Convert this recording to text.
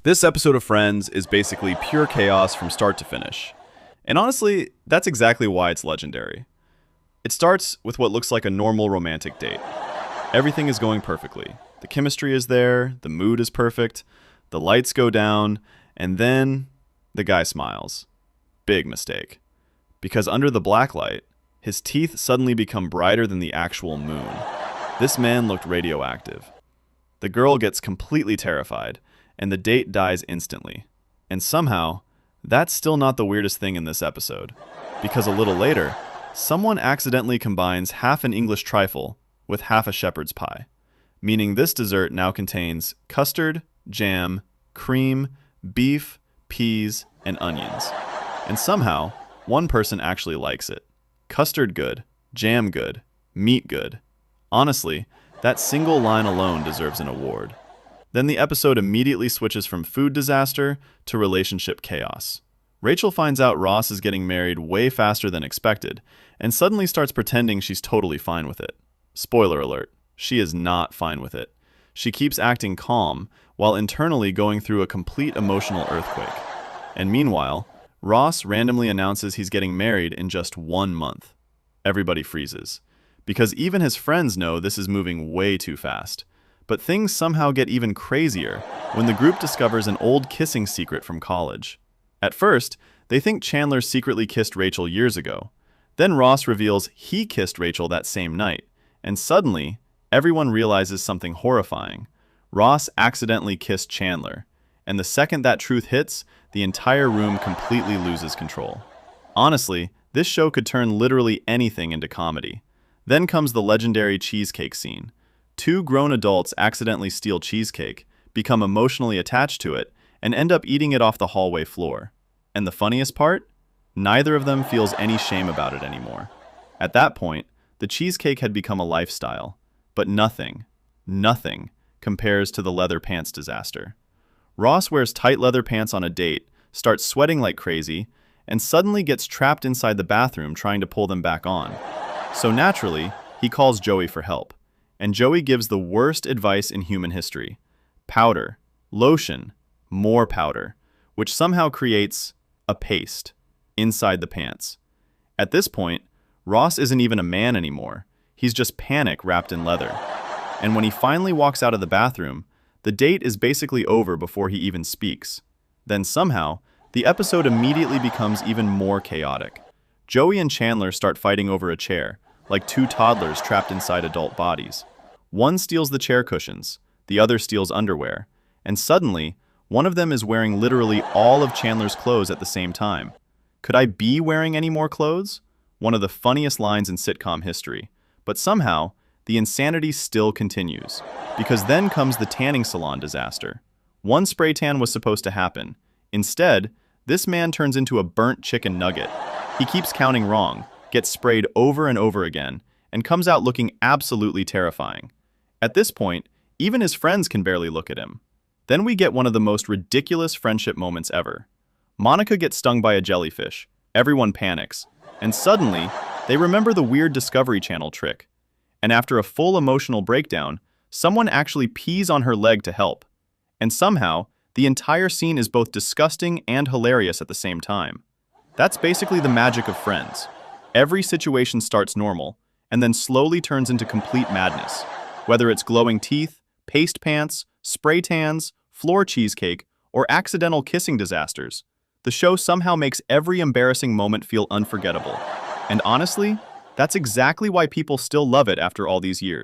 This episode of Friends is basically pure chaos from start to finish. And honestly, that's exactly why it's legendary. It starts with what looks like a normal romantic date. Everything is going perfectly. The chemistry is there, the mood is perfect, the lights go down, and then the guy smiles. Big mistake. Because under the black light, his teeth suddenly become brighter than the actual moon. This man looked radioactive. The girl gets completely terrified, and the date dies instantly. And somehow, that's still not the weirdest thing in this episode. Because a little later, someone accidentally combines half an English trifle with half a shepherd's pie, meaning this dessert now contains custard, jam, cream, beef, peas, and onions. And somehow, one person actually likes it. Custard good, jam good, meat good. Honestly, that single line alone deserves an award. Then the episode immediately switches from food disaster to relationship chaos. Rachel finds out Ross is getting married way faster than expected, and suddenly starts pretending she's totally fine with it. Spoiler alert, she is not fine with it. She keeps acting calm, while internally going through a complete emotional earthquake. And meanwhile, Ross randomly announces he's getting married in just 1 month. Everybody freezes, because even his friends know this is moving way too fast. But things somehow get even crazier when the group discovers an old kissing secret from college. At first, they think Chandler secretly kissed Rachel years ago. Then Ross reveals he kissed Rachel that same night. And suddenly, everyone realizes something horrifying. Ross accidentally kissed Chandler. And the second that truth hits, the entire room completely loses control. Honestly, this show could turn literally anything into comedy. Then comes the legendary cheesecake scene. 2 grown adults accidentally steal cheesecake, become emotionally attached to it, and end up eating it off the hallway floor. And the funniest part? Neither of them feels any shame about it anymore. At that point, the cheesecake had become a lifestyle. But nothing compares to the leather pants disaster. Ross wears tight leather pants on a date, starts sweating like crazy, and suddenly gets trapped inside the bathroom trying to pull them back on. So naturally, he calls Joey for help. And Joey gives the worst advice in human history. Powder, lotion, more powder, which somehow creates a paste inside the pants. At this point, Ross isn't even a man anymore. He's just panic wrapped in leather. And when he finally walks out of the bathroom, the date is basically over before he even speaks. Then somehow, the episode immediately becomes even more chaotic. Joey and Chandler start fighting over a chair, like 2 toddlers trapped inside adult bodies. One steals the chair cushions, the other steals underwear, and suddenly, one of them is wearing literally all of Chandler's clothes at the same time. Could I be wearing any more clothes? One of the funniest lines in sitcom history. But somehow, the insanity still continues, because then comes the tanning salon disaster. 1 spray tan was supposed to happen. Instead, this man turns into a burnt chicken nugget. He keeps counting wrong, gets sprayed over and over again, and comes out looking absolutely terrifying. At this point, even his friends can barely look at him. Then we get one of the most ridiculous friendship moments ever. Monica gets stung by a jellyfish. Everyone panics. And suddenly, they remember the weird Discovery Channel trick. And after a full emotional breakdown, someone actually pees on her leg to help. And somehow, the entire scene is both disgusting and hilarious at the same time. That's basically the magic of Friends. Every situation starts normal, and then slowly turns into complete madness. Whether it's glowing teeth, paste pants, spray tans, floor cheesecake, or accidental kissing disasters, the show somehow makes every embarrassing moment feel unforgettable. And honestly, that's exactly why people still love it after all these years.